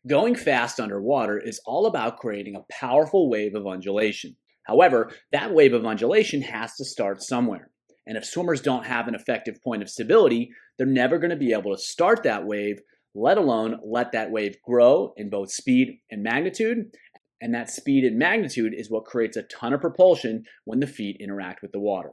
Going fast underwater is all about creating a powerful wave of undulation. However, that wave of undulation has to start somewhere. And if swimmers don't have an effective point of stability, they're never going to be able to start that wave, let alone let that wave grow in both speed and magnitude. And that speed and magnitude is what creates a ton of propulsion when the feet interact with the water.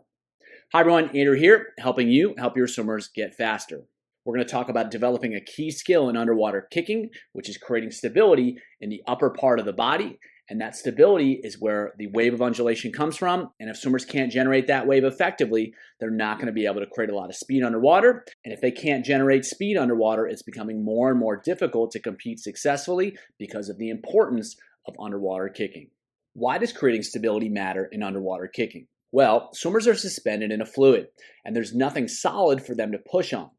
Hi everyone, Andrew here, helping you help your swimmers get faster. We're going to talk about developing a key skill in underwater kicking, which is creating stability in the upper part of the body. And that stability is where the wave of undulation comes from. And if swimmers can't generate that wave effectively, they're not going to be able to create a lot of speed underwater. And if they can't generate speed underwater, it's becoming more and more difficult to compete successfully because of the importance of underwater kicking. Why does creating stability matter in underwater kicking? Well, swimmers are suspended in a fluid, and there's nothing solid for them to push on.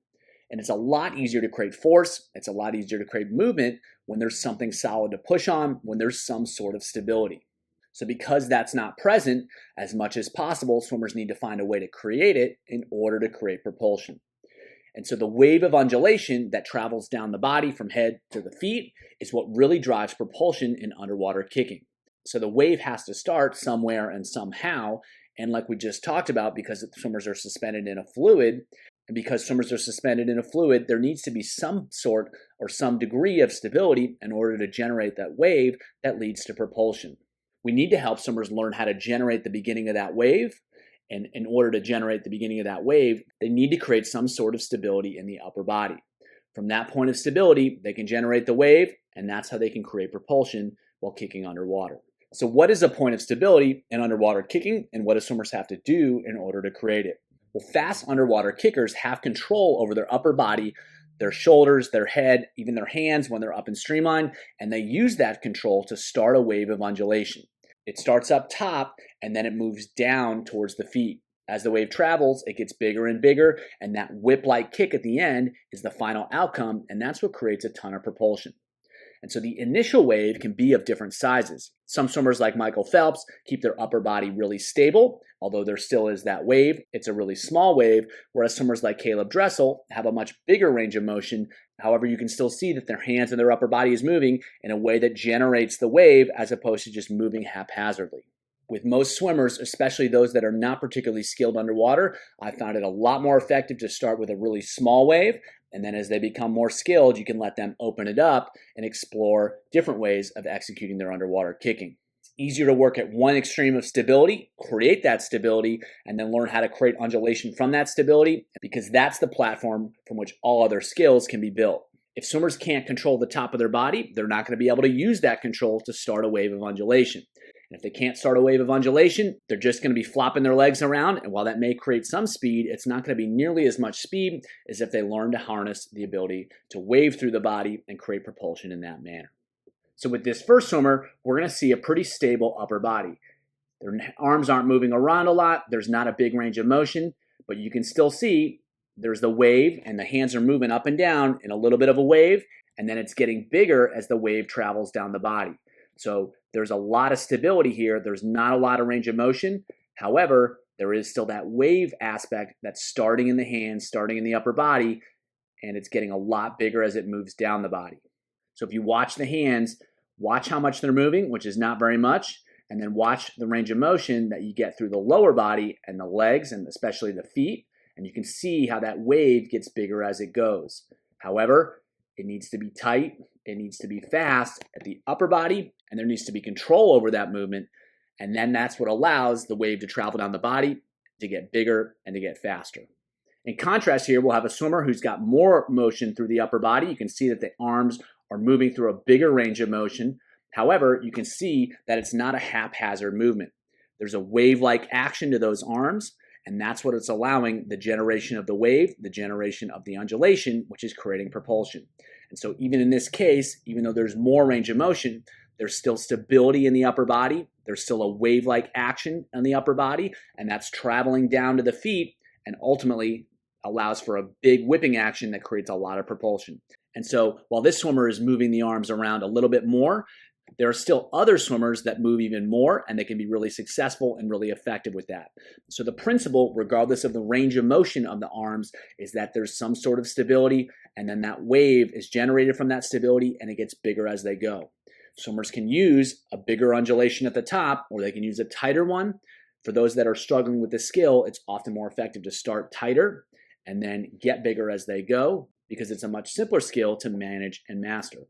And it's a lot easier to create force, it's a lot easier to create movement when there's something solid to push on, when there's some sort of stability. So because that's not present, as much as possible, swimmers need to find a way to create it in order to create propulsion. And so the wave of undulation that travels down the body from head to the feet is what really drives propulsion in underwater kicking. So the wave has to start somewhere and somehow, and like we just talked about, because swimmers are suspended in a fluid, and because swimmers are suspended in a fluid, there needs to be some sort or some degree of stability in order to generate that wave that leads to propulsion. We need to help swimmers learn how to generate the beginning of that wave. And in order to generate the beginning of that wave, they need to create some sort of stability in the upper body. From that point of stability, they can generate the wave, and that's how they can create propulsion while kicking underwater. So what is a point of stability in underwater kicking, and what do swimmers have to do in order to create it? Well, fast underwater kickers have control over their upper body, their shoulders, their head, even their hands when they're up in streamline, and they use that control to start a wave of undulation. It starts up top, and then it moves down towards the feet. As the wave travels, it gets bigger and bigger, and that whip-like kick at the end is the final outcome, and that's what creates a ton of propulsion. And so the initial wave can be of different sizes. Some swimmers like Michael Phelps keep their upper body really stable, although there still is that wave. It's a really small wave, whereas swimmers like Caleb Dressel have a much bigger range of motion. However, you can still see that their hands and their upper body is moving in a way that generates the wave as opposed to just moving haphazardly. With most swimmers, especially those that are not particularly skilled underwater, I found it a lot more effective to start with a really small wave. And then as they become more skilled, you can let them open it up and explore different ways of executing their underwater kicking. It's easier to work at one extreme of stability, create that stability, and then learn how to create undulation from that stability, because that's the platform from which all other skills can be built. If swimmers can't control the top of their body, they're not going to be able to use that control to start a wave of undulation. And if they can't start a wave of undulation, they're just going to be flopping their legs around. And while that may create some speed, it's not going to be nearly as much speed as if they learn to harness the ability to wave through the body and create propulsion in that manner. So with this first swimmer, we're going to see a pretty stable upper body. Their arms aren't moving around a lot. There's not a big range of motion, but you can still see there's the wave, and the hands are moving up and down in a little bit of a wave, and then it's getting bigger as the wave travels down the body. So there's a lot of stability here. There's not a lot of range of motion. However, there is still that wave aspect that's starting in the hands, starting in the upper body, and it's getting a lot bigger as it moves down the body. So if you watch the hands, watch how much they're moving, which is not very much, and then watch the range of motion that you get through the lower body and the legs, and especially the feet, and you can see how that wave gets bigger as it goes. However, it needs to be tight, it needs to be fast at the upper body, and there needs to be control over that movement, and then that's what allows the wave to travel down the body, to get bigger, and to get faster. In contrast here, we'll have a swimmer who's got more motion through the upper body. You can see that the arms are moving through a bigger range of motion. However, you can see that it's not a haphazard movement. There's a wave-like action to those arms, and that's what it's allowing the generation of the wave, the generation of the undulation, which is creating propulsion. And so even in this case, even though there's more range of motion, there's still stability in the upper body. There's still a wave-like action on the upper body, and that's traveling down to the feet and ultimately allows for a big whipping action that creates a lot of propulsion. And so while this swimmer is moving the arms around a little bit more, There are still other swimmers that move even more, and they can be really successful and really effective with that. So the principle, regardless of the range of motion of the arms, is that there's some sort of stability, and then that wave is generated from that stability, and it gets bigger as they go. Swimmers can use a bigger undulation at the top, or they can use a tighter one. For those that are struggling with the skill, it's often more effective to start tighter and then get bigger as they go, because it's a much simpler skill to manage and master.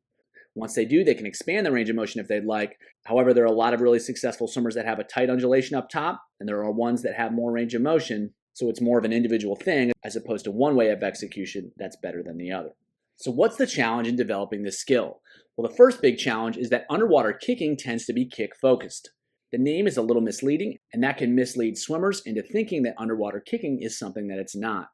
Once they do, they can expand the range of motion if they'd like. However, there are a lot of really successful swimmers that have a tight undulation up top, and there are ones that have more range of motion, so it's more of an individual thing as opposed to one way of execution that's better than the other. So what's the challenge in developing this skill? Well, the first big challenge is that underwater kicking tends to be kick-focused. The name is a little misleading, and that can mislead swimmers into thinking that underwater kicking is something that it's not.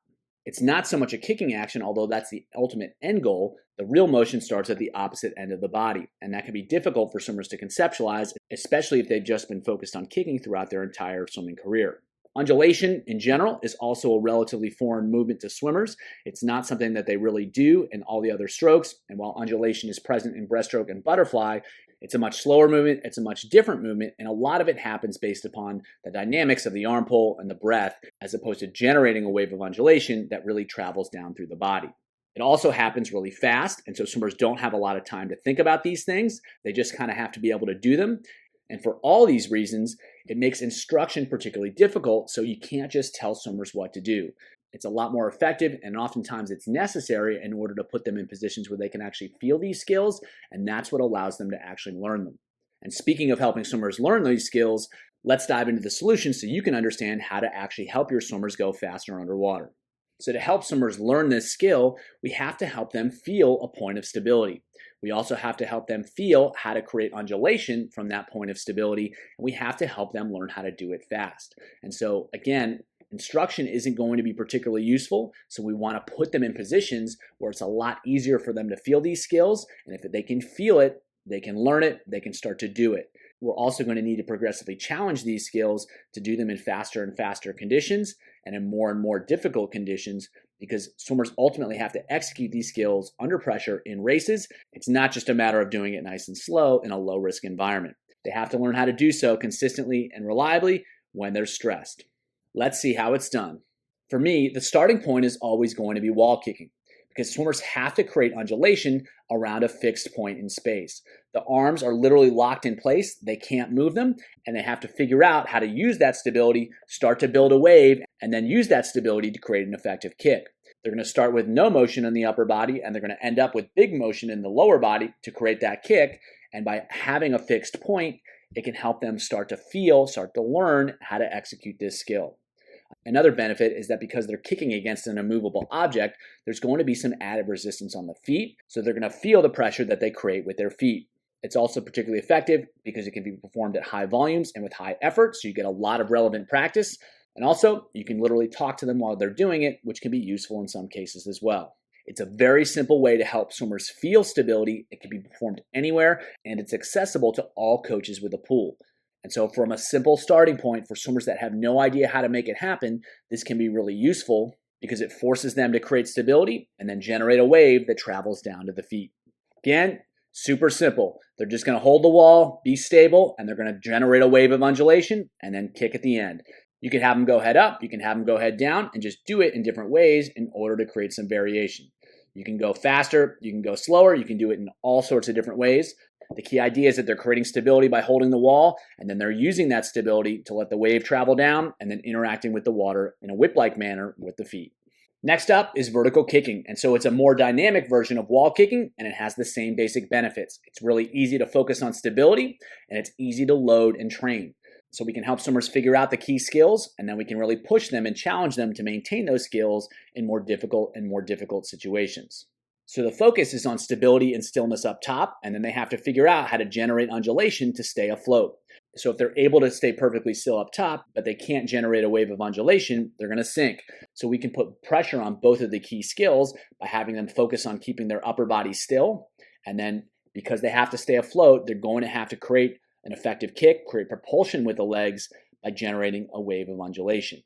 It's not so much a kicking action, although that's the ultimate end goal. The real motion starts at the opposite end of the body, and that can be difficult for swimmers to conceptualize, especially if they've just been focused on kicking throughout their entire swimming career. Undulation, in general, is also a relatively foreign movement to swimmers. It's not something that they really do in all the other strokes, and while undulation is present in breaststroke and butterfly, it's a much slower movement, it's a much different movement, and a lot of it happens based upon the dynamics of the arm pull and the breath, as opposed to generating a wave of undulation that really travels down through the body. It also happens really fast, and so swimmers don't have a lot of time to think about these things. They just kind of have to be able to do them. And for all these reasons, it makes instruction particularly difficult, so you can't just tell swimmers what to do. It's a lot more effective, and oftentimes it's necessary in order to put them in positions where they can actually feel these skills, and that's what allows them to actually learn them. And speaking of helping swimmers learn these skills, let's dive into the solutions so you can understand how to actually help your swimmers go faster underwater. So to help swimmers learn this skill, we have to help them feel a point of stability. We also have to help them feel how to create undulation from that point of stability, and we have to help them learn how to do it fast. And so again, instruction isn't going to be particularly useful, so we want to put them in positions where it's a lot easier for them to feel these skills, and if they can feel it, they can learn it, they can start to do it. We're also going to need to progressively challenge these skills to do them in faster and faster conditions and in more and more difficult conditions, because swimmers ultimately have to execute these skills under pressure in races. It's not just a matter of doing it nice and slow in a low-risk environment. They have to learn how to do so consistently and reliably when they're stressed. Let's see how it's done. For me, the starting point is always going to be wall kicking, because swimmers have to create undulation around a fixed point in space. The arms are literally locked in place, they can't move them, and they have to figure out how to use that stability, start to build a wave, and then use that stability to create an effective kick. They're going to start with no motion in the upper body, and they're going to end up with big motion in the lower body to create that kick, and by having a fixed point, it can help them start to feel, start to learn how to execute this skill. Another benefit is that because they're kicking against an immovable object, there's going to be some added resistance on the feet, so they're going to feel the pressure that they create with their feet. It's also particularly effective because it can be performed at high volumes and with high effort, so you get a lot of relevant practice. And also, you can literally talk to them while they're doing it, which can be useful in some cases as well. It's a very simple way to help swimmers feel stability. It can be performed anywhere, and it's accessible to all coaches with a pool. And so from a simple starting point for swimmers that have no idea how to make it happen, this can be really useful because it forces them to create stability and then generate a wave that travels down to the feet. Again, super simple. They're just going to hold the wall, be stable, and they're going to generate a wave of undulation and then kick at the end. You can have them go head up, you can have them go head down, and just do it in different ways in order to create some variation. You can go faster, you can go slower, you can do it in all sorts of different ways. The key idea is that they're creating stability by holding the wall, and then they're using that stability to let the wave travel down and then interacting with the water in a whip-like manner with the feet. Next up is vertical kicking, and so it's a more dynamic version of wall kicking, and it has the same basic benefits. It's really easy to focus on stability, and it's easy to load and train. So we can help swimmers figure out the key skills, and then we can really push them and challenge them to maintain those skills in more difficult situations. So the focus is on stability and stillness up top, and then they have to figure out how to generate undulation to stay afloat. So if they're able to stay perfectly still up top, but they can't generate a wave of undulation, they're going to sink. So we can put pressure on both of the key skills by having them focus on keeping their upper body still, and then because they have to stay afloat, they're going to have to create an effective kick, create propulsion with the legs by generating a wave of undulation.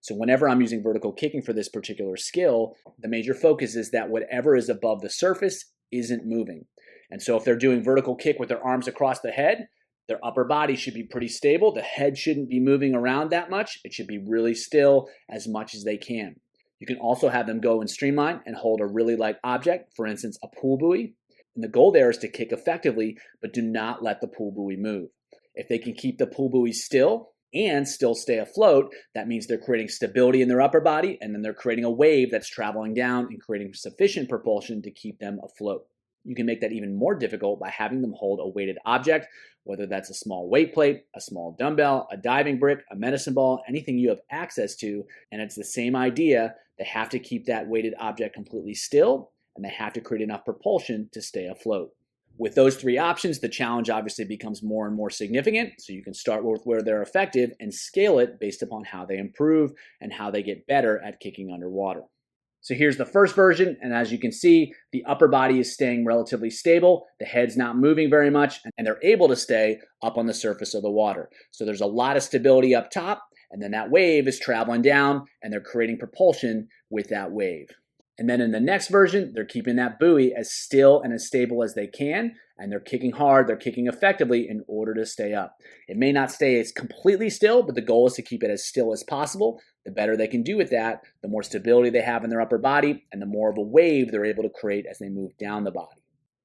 So whenever I'm using vertical kicking for this particular skill, the major focus is that whatever is above the surface isn't moving. And so if they're doing vertical kick with their arms across the head, their upper body should be pretty stable. The head shouldn't be moving around that much. It should be really still as much as they can. You can also have them go in streamline and hold a really light object, for instance, a pool buoy. And the goal there is to kick effectively, but do not let the pool buoy move. If they can keep the pool buoy still and still stay afloat, that means they're creating stability in their upper body, and then they're creating a wave that's traveling down and creating sufficient propulsion to keep them afloat. You can make that even more difficult by having them hold a weighted object, whether that's a small weight plate, a small dumbbell, a diving brick, a medicine ball, anything you have access to, and it's the same idea. They have to keep that weighted object completely still, and they have to create enough propulsion to stay afloat. With those three options, the challenge obviously becomes more and more significant, so you can start with where they're effective and scale it based upon how they improve and how they get better at kicking underwater. So here's the first version, and as you can see, the upper body is staying relatively stable, the head's not moving very much, and they're able to stay up on the surface of the water. So there's a lot of stability up top, and then that wave is traveling down, and they're creating propulsion with that wave. And then in the next version, they're keeping that buoy as still and as stable as they can, and they're kicking hard, they're kicking effectively in order to stay up. It may not stay as completely still, but the goal is to keep it as still as possible. The better they can do with that, the more stability they have in their upper body, and the more of a wave they're able to create as they move down the body.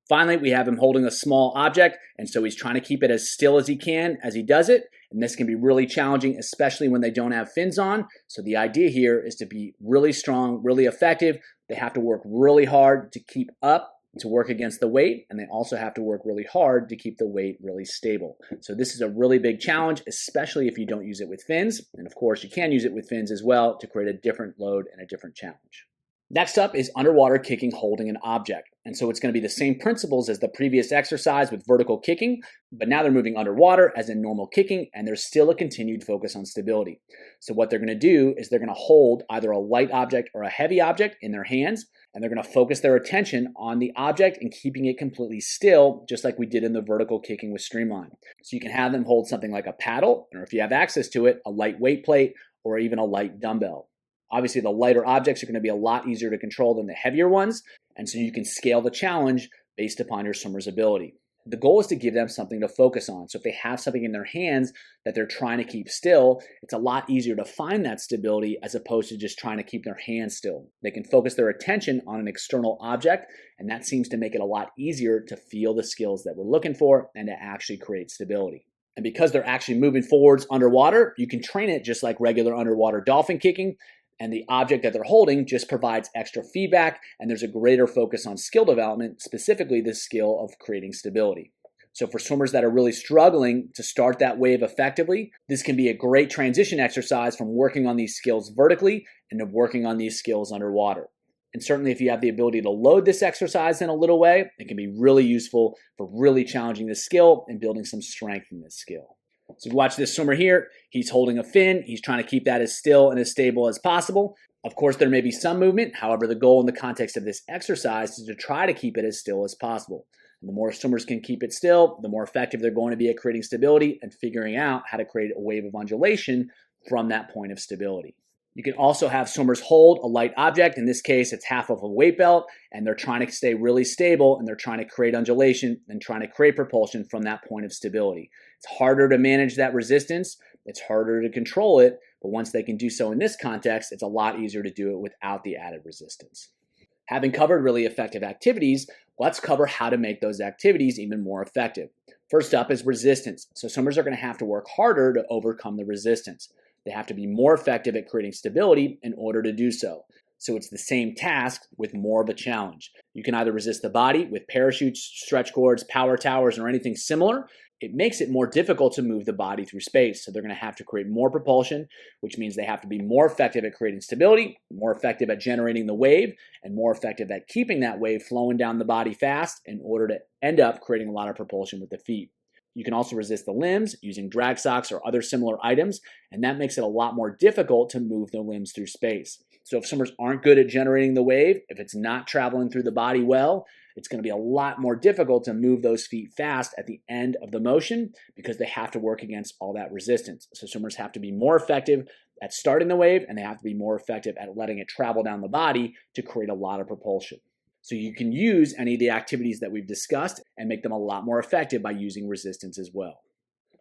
Finally, we have him holding a small object, and so he's trying to keep it as still as he can as he does it, and this can be really challenging, especially when they don't have fins on. So the idea here is to be really strong, really effective. They have to work really hard to keep up, to work against the weight, and they also have to work really hard to keep the weight really stable. So this is a really big challenge, especially if you don't use it with fins, and of course you can use it with fins as well to create a different load and a different challenge. Next up is underwater kicking holding an object. And so it's going to be the same principles as the previous exercise with vertical kicking, but now they're moving underwater as in normal kicking, and there's still a continued focus on stability. So what they're going to do is they're going to hold either a light object or a heavy object in their hands, and they're going to focus their attention on the object and keeping it completely still, just like we did in the vertical kicking with streamline. So you can have them hold something like a paddle, or if you have access to it, a light weight plate, or even a light dumbbell. Obviously, the lighter objects are going to be a lot easier to control than the heavier ones, and so you can scale the challenge based upon your swimmer's ability. The goal is to give them something to focus on. So if they have something in their hands that they're trying to keep still, it's a lot easier to find that stability as opposed to just trying to keep their hands still. They can focus their attention on an external object, and that seems to make it a lot easier to feel the skills that we're looking for and to actually create stability. And because they're actually moving forwards underwater, you can train it just like regular underwater dolphin kicking, and the object that they're holding just provides extra feedback, and there's a greater focus on skill development, specifically the skill of creating stability. So for swimmers that are really struggling to start that wave effectively, this can be a great transition exercise from working on these skills vertically and to working on these skills underwater. And certainly if you have the ability to load this exercise in a little way, it can be really useful for really challenging this skill and building some strength in this skill. So if you watch this swimmer here, he's holding a fin. He's trying to keep that as still and as stable as possible. Of course, there may be some movement. However, the goal in the context of this exercise is to try to keep it as still as possible. And the more swimmers can keep it still, the more effective they're going to be at creating stability and figuring out how to create a wave of undulation from that point of stability. You can also have swimmers hold a light object. In this case, it's half of a weight belt, and they're trying to stay really stable, and they're trying to create undulation and trying to create propulsion from that point of stability. It's harder to manage that resistance. It's harder to control it, but once they can do so in this context, it's a lot easier to do it without the added resistance. Having covered really effective activities, let's cover how to make those activities even more effective. First up is resistance. So swimmers are going to have to work harder to overcome the resistance. They have to be more effective at creating stability in order to do so. So it's the same task with more of a challenge. You can either resist the body with parachutes, stretch cords, power towers, or anything similar. It makes it more difficult to move the body through space. So they're going to have to create more propulsion, which means they have to be more effective at creating stability, more effective at generating the wave, and more effective at keeping that wave flowing down the body fast in order to end up creating a lot of propulsion with the feet. You can also resist the limbs using drag socks or other similar items, and that makes it a lot more difficult to move the limbs through space. So if swimmers aren't good at generating the wave, if it's not traveling through the body well, it's going to be a lot more difficult to move those feet fast at the end of the motion because they have to work against all that resistance. So swimmers have to be more effective at starting the wave, and they have to be more effective at letting it travel down the body to create a lot of propulsion. So you can use any of the activities that we've discussed and make them a lot more effective by using resistance as well.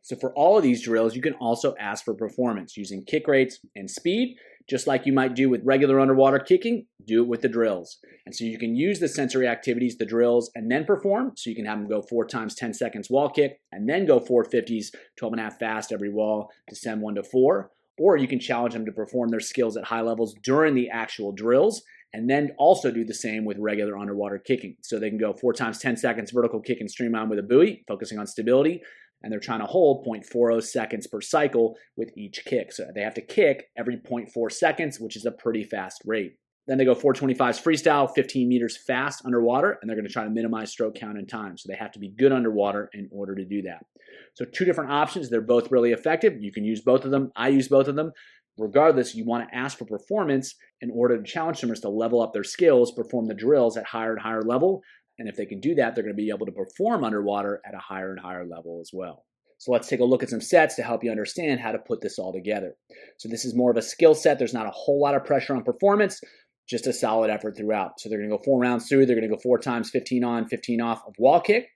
So for all of these drills, you can also ask for performance using kick rates and speed, just like you might do with regular underwater kicking, do it with the drills. And so you can use the sensory activities, the drills, and then perform. So you can have them go 4 times 10 seconds wall kick, and then go 450s, 12.5 fast every wall, descend 1 to 4. Or you can challenge them to perform their skills at high levels during the actual drills, and then also do the same with regular underwater kicking. So they can go 4 times 10 seconds vertical kick and streamline with a buoy, focusing on stability, and they're trying to hold 0.40 seconds per cycle with each kick. So they have to kick every 0.4 seconds, which is a pretty fast rate. Then they go 425s freestyle, 15 meters fast underwater, and they're going to try to minimize stroke count and time. So they have to be good underwater in order to do that. So 2 different options. They're both really effective. You can use both of them. I use both of them. Regardless, you want to ask for performance in order to challenge swimmers to level up their skills, perform the drills at higher and higher level. And if they can do that, they're going to be able to perform underwater at a higher and higher level as well. So let's take a look at some sets to help you understand how to put this all together. So this is more of a skill set. There's not a whole lot of pressure on performance, just a solid effort throughout. So they're going to go 4 rounds through. They're going to go 4 times 15 on, 15 off of wall kick.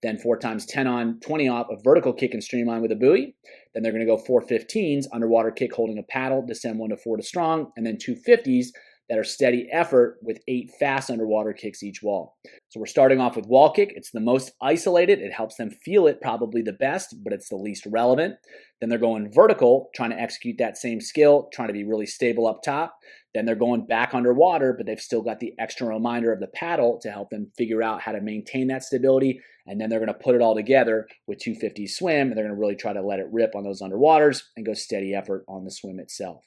Then 4 times 10 on, 20 off of vertical kick and streamline with a buoy. Then they're going to go 4 15s, underwater kick holding a paddle, descend 1 to 4 to strong, and then 2 50s that are steady effort with 8 fast underwater kicks each wall. So we're starting off with wall kick. It's the most isolated. It helps them feel it probably the best, but it's the least relevant. Then they're going vertical, trying to execute that same skill, trying to be really stable up top. Then they're going back underwater, but they've still got the extra reminder of the paddle to help them figure out how to maintain that stability. And then they're going to put it all together with 250 swim, and they're going to really try to let it rip on those underwaters and go steady effort on the swim itself.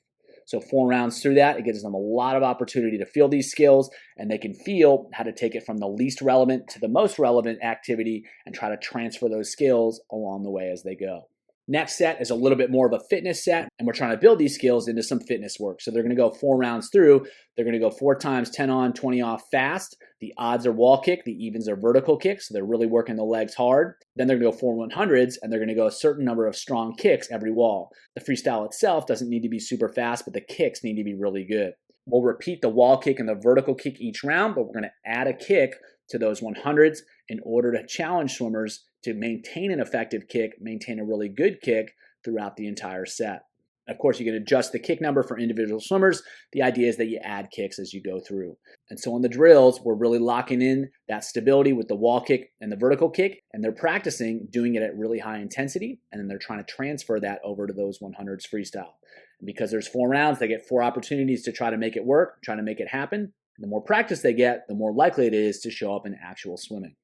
So 4 rounds through that, it gives them a lot of opportunity to feel these skills, and they can feel how to take it from the least relevant to the most relevant activity and try to transfer those skills along the way as they go. Next set is a little bit more of a fitness set, and we're trying to build these skills into some fitness work. So they're going to go 4 rounds through. They're going to go 4 times 10 on, 20 off fast. The odds are wall kick. The evens are vertical kicks. So they're really working the legs hard. Then they're going to go 4 100s, and they're going to go a certain number of strong kicks every wall. The freestyle itself doesn't need to be super fast, but the kicks need to be really good. We'll repeat the wall kick and the vertical kick each round, but we're going to add a kick to those 100s in order to challenge swimmers to maintain an effective kick, maintain a really good kick throughout the entire set. Of course, you can adjust the kick number for individual swimmers. The idea is that you add kicks as you go through. And so on the drills, we're really locking in that stability with the wall kick and the vertical kick, and they're practicing doing it at really high intensity, and then they're trying to transfer that over to those 100s freestyle. And because there's 4 rounds, they get 4 opportunities to try to make it work, trying to make it happen. The more practice they get, the more likely it is to show up in actual swimming.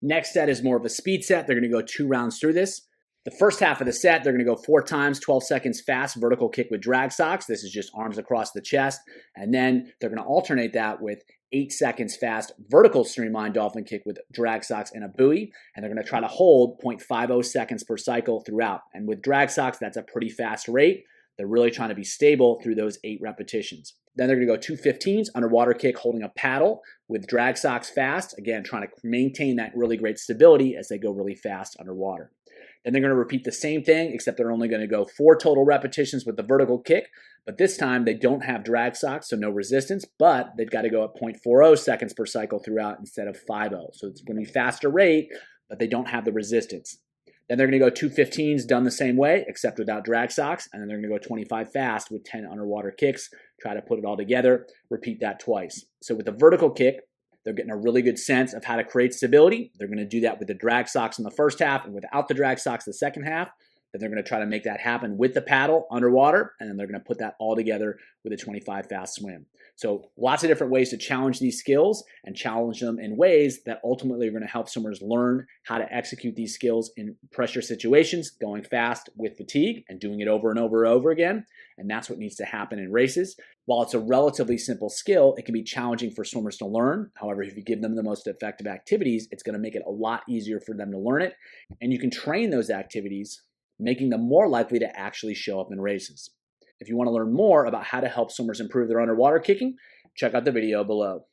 Next set is more of a speed set. They're going to go 2 rounds through this. The first half of the set, they're going to go 4 times, 12 seconds fast vertical kick with drag socks. This is just arms across the chest. And then they're going to alternate that with 8 seconds fast vertical streamline dolphin kick with drag socks and a buoy. And they're going to try to hold 0.50 seconds per cycle throughout. And with drag socks, that's a pretty fast rate. They're really trying to be stable through those 8 repetitions. Then they're going to go 2 15s, underwater kick holding a paddle with drag socks fast. Again, trying to maintain that really great stability as they go really fast underwater. Then they're going to repeat the same thing, except they're only going to go 4 total repetitions with the vertical kick. But this time they don't have drag socks, so no resistance, but they've got to go at 0.40 seconds per cycle throughout instead of 50. So it's going to be faster rate, but they don't have the resistance. Then they're going to go 2 15s done the same way, except without drag socks. And then they're going to go 25 fast with 10 underwater kicks. Try to put it all together. Repeat that twice. So with the vertical kick, they're getting a really good sense of how to create stability. They're going to do that with the drag socks in the first half and without the drag socks the second half. Then they're going to try to make that happen with the paddle underwater, and then they're going to put that all together with a 25 fast swim. So lots of different ways to challenge these skills and challenge them in ways that ultimately are going to help swimmers learn how to execute these skills in pressure situations, going fast with fatigue and doing it over and over and over again. And that's what needs to happen in races. While it's a relatively simple skill, it can be challenging for swimmers to learn. However, if you give them the most effective activities, it's going to make it a lot easier for them to learn it. And you can train those activities, making them more likely to actually show up in races. If you want to learn more about how to help swimmers improve their underwater kicking, check out the video below.